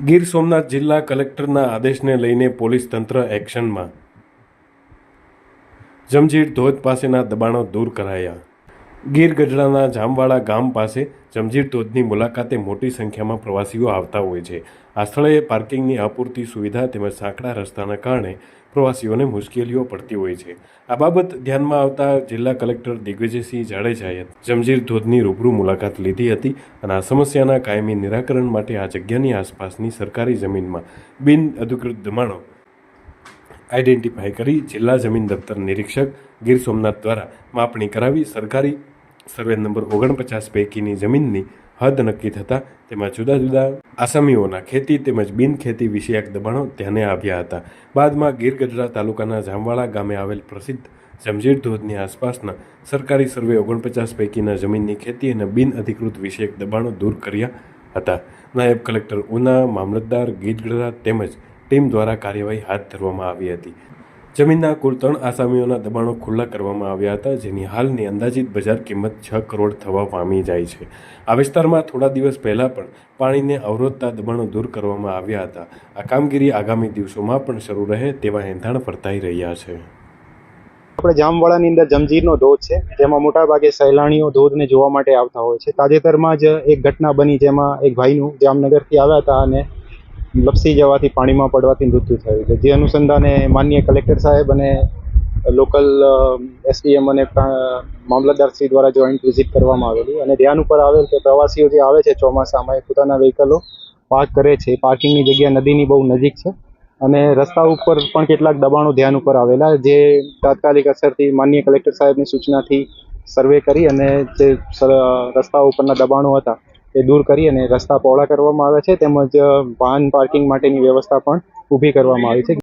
ગીર સોમનાથ જિલ્લા કલેક્ટરના આદેશને લઈને પોલીસ તંત્ર એક્શનમાં। જમજીર ધોધ પાસેના દબાણો દૂર કરાયા। ગીર ગઢડાના જામવાડા ગામ પાસે જમજીર ધોધની મુલાકાતે મોટી સંખ્યામાં પ્રવાસીઓ આવતા હોય છે। આ સ્થળે પાર્કિંગની અપૂરતી સુવિધા તેમજ સાંકડા રસ્તાના કારણે પ્રવાસીઓને મુશ્કેલીઓ પડતી હોય છે। આ બાબત ધ્યાનમાં આવતા જિલ્લા કલેક્ટર દિગ્વિજયસિંહ જાડેજાએ જમજીર ધોધની રૂબરૂ મુલાકાત લીધી હતી અને આ સમસ્યાના કાયમી નિરાકરણ માટે આ જગ્યાની આસપાસની સરકારી જમીનમાં બિન અધિકૃત દબાણો આઈડેન્ટિફાઈ કરી જિલ્લા જમીન દફતર નિરીક્ષક ગીર સોમનાથ દ્વારા માપણી કરાવી સરકારી સર્વે નંબર 49 પૈકીની જમીનની હદ નક્કી થતાં તેમાં જુદા જુદા આસામીઓના ખેતી તેમજ બિન ખેતી વિષયક દબાણો ધ્યાને આવ્યા હતા। બાદમાં ગીર ગઢડા તાલુકાના જામવાડા ગામે આવેલ પ્રસિદ્ધ જમજીર ધોધની આસપાસના સરકારી સર્વે 49 પૈકીના જમીનની ખેતી અને બિન અધિકૃત વિષયક દબાણો દૂર કર્યા હતા। નાયબ કલેક્ટર ઉના, મામલતદાર ગીર ગઢડા તેમજ ટીમ દ્વારા કાર્યવાહી હાથ ધરવામાં આવી હતી। જમીનના કુલ 3 આસામીઓના દબાણો ખુલ્લા કરવામાં આવ્યા હતા, જેની હાલની અંદાજિત બજાર કિંમત 6 કરોડ થવા પામી જાય છે। આ વિસ્તારમાં થોડા દિવસ પહેલા પણ પાણીને અવરોધતા દબાણો દૂર કરવામાં આવ્યા હતા। આ કામગીરી આગામી દિવસોમાં પણ શરૂ રહે તેવા એંધાણ વર્તાઈ રહ્યા છે। આપણે જામવાડાની અંદર જમજીરનો ધોધ છે, જેમાં મોટાભાગે સહેલાણીઓ ધોધને જોવા માટે આવતા હોય છે। તાજેતરમાં જ એક ઘટના બની જેમાં એક ભાઈનું જામનગરથી આવ્યા હતા અને લપસી જવાથી પાણીમાં પડવાથી મૃત્યુ થયું છે। જે અનુસંધાને માનનીય કલેક્ટર સાહેબ અને લોકલ એસડીએમ અને મામલતદારશ્રી દ્વારા જોઈન્ટ વિઝિટ કરવામાં આવેલી અને ધ્યાન ઉપર આવેલ કે પ્રવાસીઓ જે આવે છે ચોમાસામાં એ પોતાના વ્હીકલો પાર્ક કરે છે। પાર્કિંગની જગ્યા નદીની બહુ નજીક છે અને રસ્તા ઉપર પણ કેટલાક દબાણો ધ્યાન ઉપર આવેલા, જે તાત્કાલિક અસરથી માનનીય કલેક્ટર સાહેબની સૂચનાથી સર્વે કરી અને જે રસ્તા ઉપરના દબાણો હતા એ દૂર કરી અને રસ્તા પહોળા કરવામાં આવ્યા છે, તેમજ વાહન પાર્કિંગ માટેની વ્યવસ્થા પણ ઊભી કરવામાં આવી છે।